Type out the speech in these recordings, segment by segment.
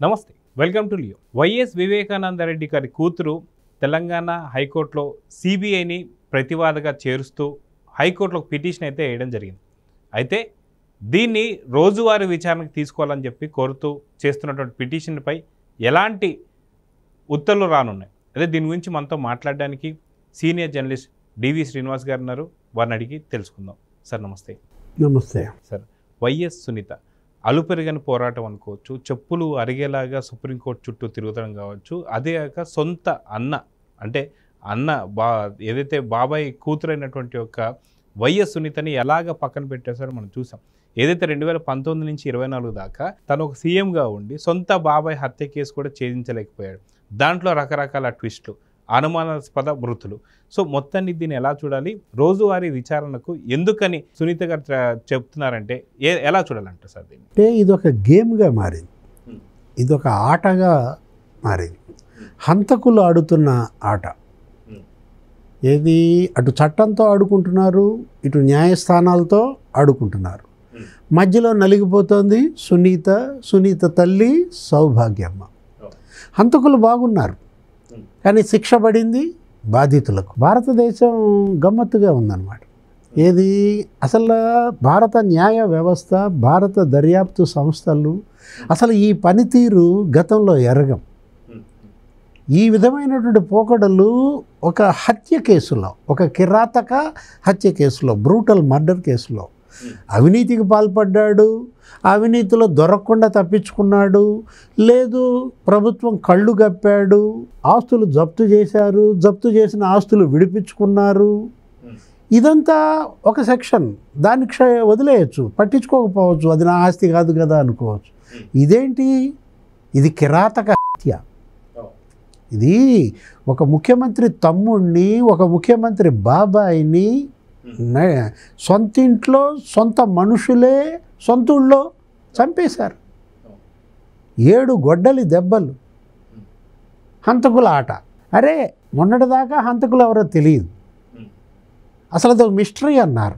నమస్తే, welcome to Leo. YS Vivekananda Reddy గారి కూతురు తెలంగాణ హైకోర్టులో సిబిఐని ప్రతివాదగా చేరుస్తూ హైకోర్టులో పిటిషన్ అయితే వేయడం జరిగింది. అయితే దీన్ని రోజువారీ విచారణకు తీసుకోవాలని చెప్పి కోరుతూ చేస్తున్నటువంటి పిటిషన్పై ఎలాంటి ఉత్తర్వులు రానున్నాయి, అదే దీని గురించి మనతో మాట్లాడడానికి సీనియర్ జర్నలిస్ట్ డివి శ్రీనివాస్ గారు ఉన్నారు. వారిని అడిగి తెలుసుకుందాం. సార్ నమస్తే. నమస్తే సార్, వైఎస్ సునీత అలుపెరగని పోరాటం అనుకోవచ్చు, చెప్పులు అరిగేలాగా సుప్రీంకోర్టు చుట్టూ తిరుగుతడం కావచ్చు, అదే కాక సొంత అన్న ఏదైతే బాబాయ్ కూతురైనటువంటి యొక్క వైఎస్ సునీతని ఎలాగ పక్కన పెట్టేశారో మనం చూసాం. ఏదైతే 2019 నుంచి 24 దాకా తను ఒక సీఎంగా ఉండి సొంత బాబాయ్ హత్య కేసు కూడా ఛేదించలేకపోయాడు. దాంట్లో రకరకాల ట్విస్టులు, అనుమానాస్పద మృతులు. సో మొత్తాన్ని దీన్ని ఎలా చూడాలి, రోజువారీ విచారణకు ఎందుకని సునీత గారు చెప్తున్నారంటే ఎలా చూడాలంట సార్ దీన్ని? అంటే ఇదొక గేమ్గా మారింది, ఇదొక ఆటగా మారింది. హంతకులు ఆడుతున్న ఆట. ఏది అటు చట్టంతో ఆడుకుంటున్నారు, ఇటు న్యాయస్థానాలతో ఆడుకుంటున్నారు. మధ్యలో నలిగిపోతుంది సునీత తల్లి సౌభాగ్యమ్మ. హంతకులు బాగున్నారు, కానీ శిక్ష పడింది బాధితులకు. భారతదేశం గమ్మత్తుగా ఉందన్నమాట. ఏది అసలు భారత న్యాయ వ్యవస్థ, భారత దర్యాప్తు సంస్థలు అసలు ఈ పనితీరు గతంలో ఎరగం. ఈ విధమైనటువంటి పోకడలు ఒక హత్య కేసులో, ఒక కిరాతక హత్య కేసులో, బ్రూటల్ మర్డర్ కేసులో అవినీతికి పాల్పడ్డాడు, అవినీతిలో దొరకకుండా తప్పించుకున్నాడు, లేదు ప్రభుత్వం కళ్ళు గప్పాడు, ఆస్తులు జప్తు చేశారు, జప్తు చేసిన ఆస్తులు విడిపించుకున్నారు. ఇదంతా ఒక సెక్షన్. దాన్ని వదిలేయచ్చు, పట్టించుకోకపోవచ్చు, అది నా ఆస్తి కాదు కదా అనుకోవచ్చు. ఇదేంటి, ఇది కిరాతక హత్య. ఇది ఒక ముఖ్యమంత్రి తమ్ముడిని, ఒక ముఖ్యమంత్రి బాబాయిని సొంతింట్లో సొంత మనుషులే సొంతూళ్ళో చంపేశారు. 7 గొడ్డలి దెబ్బలు. హంతకుల ఆట. అరే మొన్నటిదాకా హంతకులు ఎవరో తెలియదు, అసలు అది మిస్టరీ అన్నారు.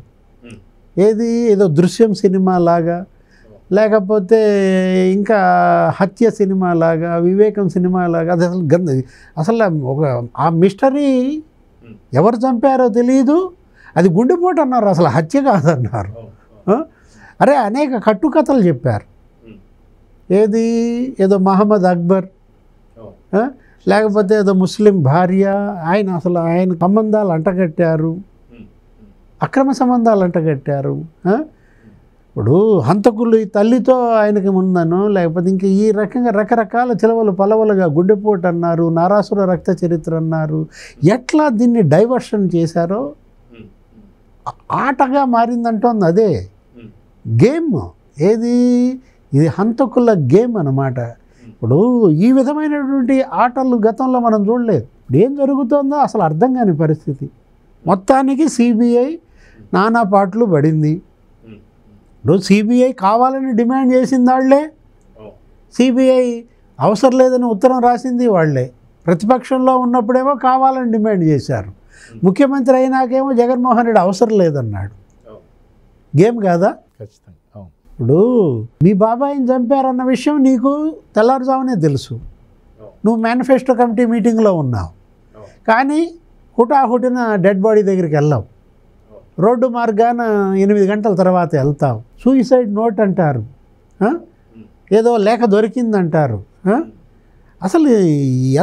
ఏదో దృశ్యం సినిమా లాగా, లేకపోతే ఇంకా హత్య సినిమా లాగా, వివేకం సినిమా లాగా. అది అసలు ఆ మిస్టరీ ఎవరు చంపారో తెలియదు, అది గుండెపోటు అన్నారు, అసలు హత్య కాదన్నారు. అరే అనేక కట్టుకథలు చెప్పారు. ఏదో మహమ్మద్ అక్బర్, లేకపోతే ఏదో ముస్లిం భార్య, ఆయన సంబంధాలు అంటగట్టారు, అక్రమ సంబంధాలు అంటగట్టారు. ఇప్పుడు హంతకులు ఈ తల్లితో ఆయనకి ఉందనో, లేకపోతే ఇంకా ఈ రకంగా రకరకాల చిలవలు పలవలుగా గుండెపోటు అన్నారు, నారాసుర రక్త చరిత్ర అన్నారు. ఎట్లా దీన్ని డైవర్షన్ చేశారో ఆటగా మారిందంటోంది. అదే గేమ్. ఇది హంతకుల గేమ్ అన్నమాట. ఇప్పుడు ఈ విధమైనటువంటి ఆటలు గతంలో మనం చూడలేదు. ఇప్పుడు ఏం జరుగుతుందో అసలు అర్థం కాని పరిస్థితి. మొత్తానికి సిబిఐ నానా పాటలు పడింది. ఇప్పుడు సిబిఐ కావాలని డిమాండ్ చేసింది వాళ్ళే, సిబిఐ అవసరం లేదని ఉత్తరం రాసింది వాళ్ళే. ప్రతిపక్షంలో ఉన్నప్పుడేమో కావాలని డిమాండ్ చేశారు, ముఖ్యమంత్రి అయినాకేమో జగన్మోహన్ రెడ్డి అవసరం లేదన్నాడు. గేమ్ కాదా? ఖచ్చితంగా. ఇప్పుడు మీ బాబాయిని చంపారన్న విషయం నీకు తెల్లారుజామునే తెలుసు, నువ్వు మేనిఫెస్టో కమిటీ మీటింగ్లో ఉన్నావు, కానీ హుటాహుటిన డెడ్ బాడీ దగ్గరికి వెళ్ళావు, రోడ్డు మార్గాన 8 గంటల తర్వాత వెళ్తావు, సూయిసైడ్ నోట్ అంటారు, ఏదో లేఖ దొరికిందంటారు. అసలు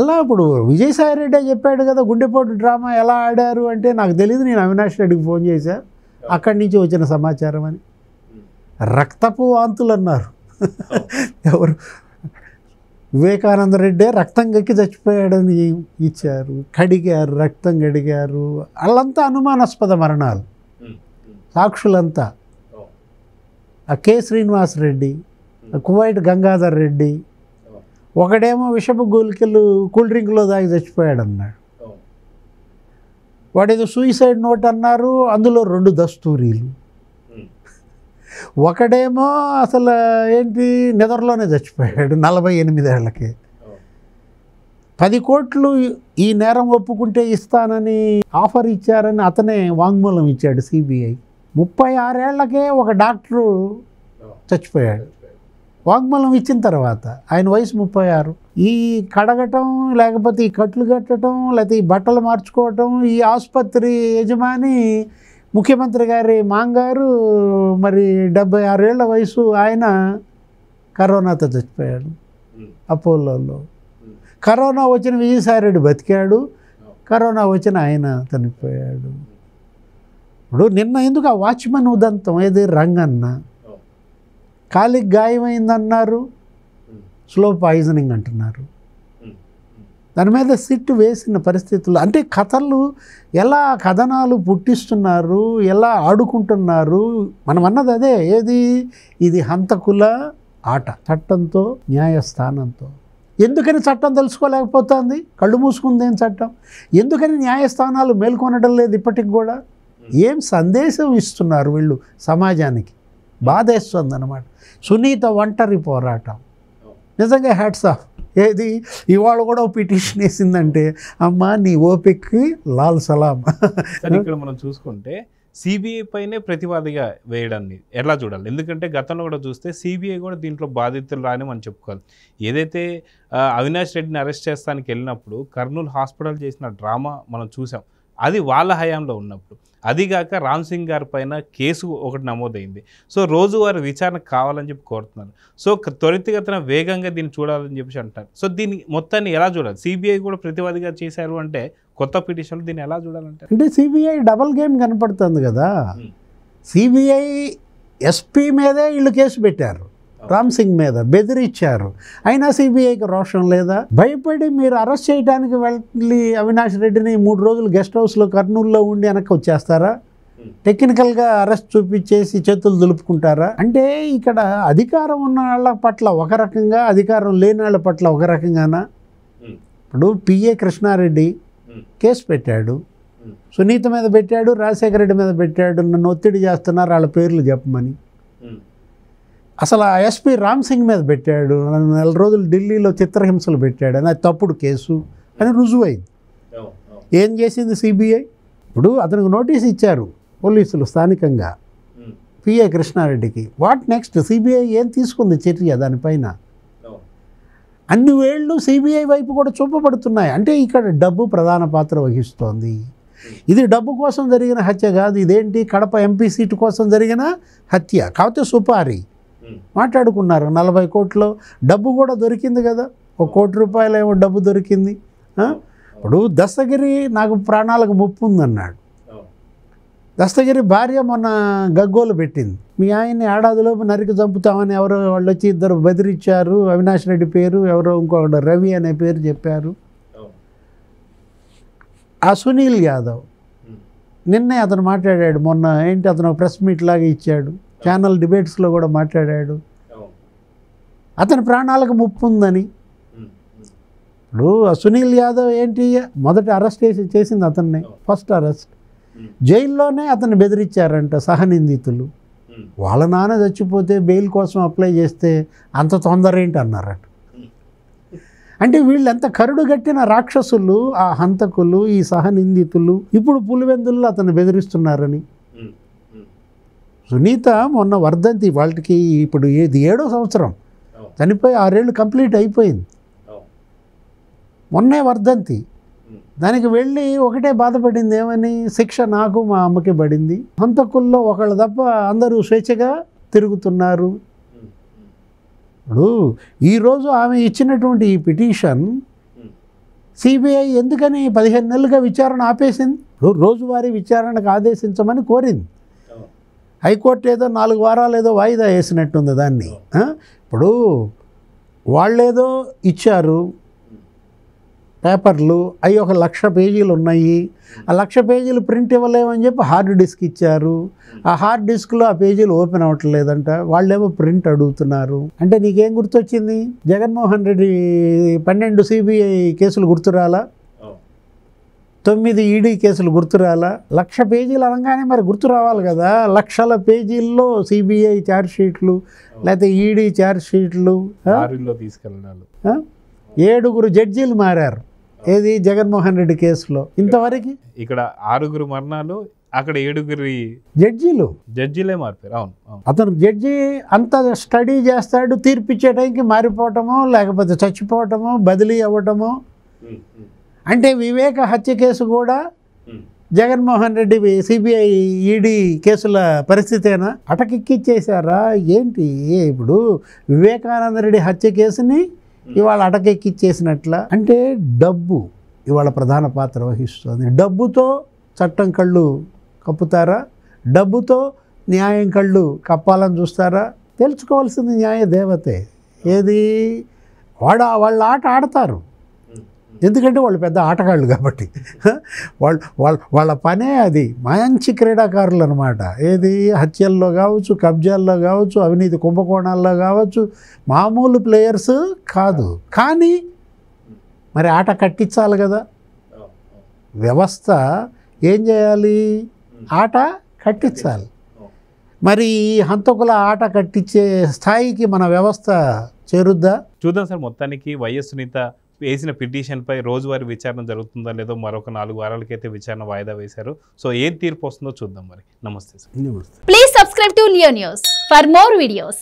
ఎలా? ఇప్పుడు విజయసాయి రెడ్డి చెప్పాడు కదా గుండెపోటు డ్రామా ఎలా ఆడారు అంటే, నాకు తెలియదు, నేను అవినాష్ రెడ్డికి ఫోన్ చేశా, అక్కడి నుంచి వచ్చిన సమాచారం అని. రక్తపు వాంతులు అన్నారు. ఎవరు? వివేకానంద రెడ్డే రక్తం గక్కి చచ్చిపోయాడని ఇచ్చారు, కడిగారు, రక్తం కడిగారు. వాళ్ళంతా అనుమానాస్పద మరణాలు, సాక్షులంతా. ఆ కె శ్రీనివాస్ రెడ్డి, కువైట్ గంగాధర్ రెడ్డి, ఒకడేమో విషపు గోలికలు కూల్ డ్రింక్లో దాగి చచ్చిపోయాడు అన్నాడు. వాడేదో సూయిసైడ్ నోట్ అన్నారు, అందులో 2 దస్తూరీలు. ఒకడేమో అసలు నిద్రలోనే చచ్చిపోయాడు 48 ఏళ్ళకి. 10 కోట్లు ఈ నేరం ఒప్పుకుంటే ఇస్తానని ఆఫర్ ఇచ్చారని అతనే వాంగ్మూలం ఇచ్చాడు సిబిఐ. 36 ఏళ్లకే ఒక డాక్టరు చచ్చిపోయాడు. వాగ్మూలం ఇచ్చిన తర్వాత ఆయన వయసు 36. ఈ కడగటం, లేకపోతే ఈ కట్లు కట్టడం, లేకపోతే ఈ బట్టలు మార్చుకోవటం, ఈ ఆసుపత్రి యజమాని ముఖ్యమంత్రి గారి మాంగారు మరి 76 ఏళ్ల వయసు, ఆయన కరోనాతో చచ్చిపోయాడు అపోలోలో. కరోనా వచ్చిన విజయసాయిరెడ్డి బతికాడు, కరోనా వచ్చిన ఆయన చనిపోయాడు. ఇప్పుడు నిన్న ఎందుకు ఆ వాచ్మెన్ ఉదంతం, ఏది రంగన్న కాలికి గాయమైందన్నారు, స్లో పాయిజనింగ్ అంటున్నారు. దాని మీద సిట్ వేసిన పరిస్థితులు, అంటే కథలు ఎలా కథనాలు పుట్టిస్తున్నారు, ఎలా ఆడుకుంటున్నారు. మనం అన్నది అదే, ఏది ఇది హంతకుల ఆట, చట్టంతో న్యాయస్థానంతో. ఎందుకని చట్టం తెలుసుకోలేకపోతుంది? కళ్ళు మూసుకుందేం చట్టం? ఎందుకని న్యాయస్థానాలు మేల్కొనడం లేదు ఇప్పటికి కూడా? ఏం సందేశం ఇస్తున్నారు వీళ్ళు సమాజానికి? బాధేస్తుంది అన్నమాట. సునీత ఒంటరి పోరాటం నిజంగా హ్యాట్స్ ఆఫ్. ఏది ఇవాళ కూడా పిటిషన్ వేసిందంటే, అమ్మా నీ ఓపిక్కి లాల్ సలాం. ఇక్కడ మనం చూసుకుంటే సిబిఐ పైనే ప్రతివాదిగా వేయడాన్ని ఎలా చూడాలి? ఎందుకంటే గతంలో కూడా చూస్తే సిబిఐ కూడా దీంట్లో బాధితులు రాని మనం చెప్పుకోవాలి. ఏదైతే అవినాష్ రెడ్డిని అరెస్ట్ చేస్తానికి వెళ్ళినప్పుడు కర్నూలు హాస్పిటల్ చేసిన డ్రామా మనం చూసాం, అది వాళ్ళ హయాంలో ఉన్నప్పుడు. అదిగాక రామ్ సింగ్ గారి పైన కేసు ఒకటి నమోదైంది. సో రోజువారీ విచారణ కావాలని చెప్పి కోరుతున్నారు. సో త్వరితగతిన వేగంగా దీన్ని చూడాలని చెప్పి అంటారు. సో దీన్ని మొత్తాన్ని ఎలా చూడాలి? సిబిఐ కూడా ప్రతివాదిగా చేశారు అంటే కొత్త పిటిషన్లు దీన్ని ఎలా చూడాలంటే? అంటే సిబిఐ డబల్ గేమ్ కనపడుతుంది కదా. సిబిఐ ఎస్పీ మీదే వీళ్ళు కేసు పెట్టారు, రామ్ సింగ్ మీద బెదిరించారు. అయినా సిబిఐకి రోషం లేదా? భయపడి మీరు అరెస్ట్ చేయడానికి వెళ్ళి అవినాష్ రెడ్డిని 3 రోజులు గెస్ట్ హౌస్లో కర్నూలులో ఉండి వెనక్కి వచ్చేస్తారా? టెక్నికల్గా అరెస్ట్ చూపించేసి చేతులు దులుపుకుంటారా? అంటే ఇక్కడ అధికారం ఉన్న వాళ్ళ పట్ల ఒక రకంగా, అధికారం లేని వాళ్ళ పట్ల ఒక రకంగానా? ఇప్పుడు పిఏ కృష్ణారెడ్డి కేసు పెట్టాడు, సునీత మీద పెట్టాడు, రాజశేఖర రెడ్డి మీద పెట్టాడు, నన్ను ఒత్తిడి చేస్తున్నారు వాళ్ళ పేర్లు చెప్పమని. అసలు ఆ ఎస్పీ రామ్ సింగ్ మీద పెట్టాడు, 4 రోజులు ఢిల్లీలో చిత్రహింసలు పెట్టాడు అని, అది తప్పుడు కేసు అని రుజువైంది. ఏం చేసింది సిబిఐ? ఇప్పుడు అతనికి నోటీస్ ఇచ్చారు పోలీసులు స్థానికంగా పిఏ కృష్ణారెడ్డికి. What next? సిబిఐ ఏం తీసుకుంది చర్య దానిపైన? అన్ని వేళ్ళు సిబిఐ వైపు కూడా చూపబడుతున్నాయి. అంటే ఇక్కడ డబ్బు ప్రధాన పాత్ర వహిస్తోంది. ఇది డబ్బు కోసం జరిగిన హత్య కాదు, ఇదేంటి కడప ఎంపీ సీటు కోసం జరిగిన హత్య. కాకపోతే సుపారీ మాట్లాడుకున్నారు, 40 కోట్లు డబ్బు కూడా దొరికింది కదా, 1 కోటి రూపాయలు ఏమో డబ్బు దొరికింది. ఇప్పుడు దస్తగిరి నాకు ప్రాణాలకు ముప్పు ఉందన్నాడు. దస్తగిరి భార్య మొన్న గగ్గోలు పెట్టింది, మీ ఆయన్ని ఏడాదిలోపు నరికి చంపుతామని ఎవరో వాళ్ళు వచ్చి 2 బెదిరించారు, అవినాష్ రెడ్డి పేరు, ఎవరో ఇంకొకటి రవి అనే పేరు చెప్పారు. ఆ సునీల్ యాదవ్ నిన్నే అతను మాట్లాడాడు, మొన్న ఏంటి అతను ప్రెస్ మీట్ లాగా ఇచ్చాడు, ఛానల్ డిబేట్స్లో కూడా మాట్లాడాడు, అతని ప్రాణాలకు ముప్పు ఉందని. ఇప్పుడు సునీల్ యాదవ్ ఏంటి మొదట అరెస్ట్ చేసింది అతన్ని, ఫస్ట్ అరెస్ట్. జైల్లోనే అతన్ని బెదిరించారంట సహనిందితులు. వాళ్ళ నాన్న చచ్చిపోతే బెయిల్ కోసం అప్లై చేస్తే అంత తొందర ఏంటి అన్నారట. అంటే వీళ్ళు ఎంత కరుడు గట్టిన రాక్షసులు, ఆ హంతకులు, ఈ సహనిందితులు ఇప్పుడు పులివెందుల్లో అతన్ని బెదిరిస్తున్నారని. సునీత మొన్న వర్ధంతి, వాళ్ళకి ఇప్పుడు ఇది 7వ సంవత్సరం, చనిపోయి 6 ఏళ్ళు కంప్లీట్ అయిపోయింది. మొన్నే వర్ధంతి, దానికి వెళ్ళి ఒకటే బాధపడింది, ఏమని? శిక్ష నాకు మా అమ్మకి పడింది, హంతకుల్లో ఒకళ్ళు తప్ప అందరూ స్వేచ్ఛగా తిరుగుతున్నారు. ఇప్పుడు ఈరోజు ఆమె ఇచ్చినటువంటి ఈ పిటిషన్ సిబిఐ ఎందుకని 15 నెలలుగా విచారణ ఆపేసింది? రోజువారీ విచారణకు ఆదేశించమని కోరింది. హైకోర్టు ఏదో 4 వారాలు ఏదో వాయిదా వేసినట్టుంది దాన్ని. ఇప్పుడు వాళ్ళేదో ఇచ్చారు పేపర్లు, అవి 1,00,000 పేజీలు ఉన్నాయి. ఆ 1,00,000 పేజీలు ప్రింట్ ఇవ్వలేమని చెప్పి హార్డ్ డిస్క్ ఇచ్చారు. ఆ హార్డ్ డిస్క్లో ఆ పేజీలు ఓపెన్ అవ్వట్లేదంట, వాళ్ళేమో ప్రింట్ అడుగుతున్నారు. అంటే నీకేం గుర్తొచ్చింది? జగన్మోహన్ రెడ్డి 12 సిబిఐ కేసులు గుర్తురాలా, 9 ఈడీ కేసులు గుర్తురాలా? 1,00,000 పేజీలు అనగానే మరి గుర్తు రావాలి కదా. 1,00,000 పేజీల్లో సిబిఐ ఛార్జ్షీట్లు, లేకపోతే ఈడీ ఛార్జ్షీట్లు, 7 జడ్జీలు మారారు. ఏది జగన్మోహన్ రెడ్డి కేసులో ఇంతవరకు. ఇక్కడ 6 మరణాలు, అక్కడ 7 జడ్జీలే మారిపోయారు. అవును అవును. అతను జడ్జి అంత స్టడీ చేస్తాడు, తీర్పిచ్చే టైంకి మారిపోవటమో లేకపోతే చచ్చిపోవటమో బదిలీ అవ్వటమో. అంటే వివేక హత్య కేసు కూడా జగన్మోహన్ రెడ్డి సిబిఐ ఈడీ కేసుల పరిస్థితేనా? అటకెక్కిచ్చేశారా ఏంటి? ఇప్పుడు వివేకానంద రెడ్డి హత్య కేసుని ఇవాళ అటకెక్కిచ్చేసినట్ల. అంటే డబ్బు ఇవాళ ప్రధాన పాత్ర వహిస్తుంది. డబ్బుతో చట్టం కళ్ళు కప్పుతారా? డబ్బుతో న్యాయం కళ్ళు కప్పాలని చూస్తారా? తెలుసుకోవాల్సింది న్యాయ దేవతే. ఏది వాళ్ళ ఆట ఆడతారు, ఎందుకంటే వాళ్ళు పెద్ద ఆటగాళ్ళు కాబట్టి. వాళ్ళ పనే అది. మంచి క్రీడాకారులు అనమాట. ఏది హత్యల్లో కావచ్చు, కబ్జాల్లో కావచ్చు, అవినీతి కుంభకోణాల్లో కావచ్చు, మామూలు ప్లేయర్స్ కాదు. కానీ మరి ఆట కట్టించాలి కదా. వ్యవస్థ ఏం చేయాలి? ఆట కట్టించాలి. మరి హంతకుల ఆట కట్టించే స్థాయికి మన వ్యవస్థ చేరుద్దా? చూద్దాం సార్. మొత్తానికి వైఎస్ సునీత వేసిన పిటిషన్పై రోజువారీ విచారణ జరుగుతుందా లేదో మరొక 4 వారాలకైతే విచారణ వాయిదా వేశారు. సో ఏం తీర్పు వస్తుందో చూద్దాం మరి. నమస్తే సార్. నమస్తే. Please subscribe to Leo News for more videos.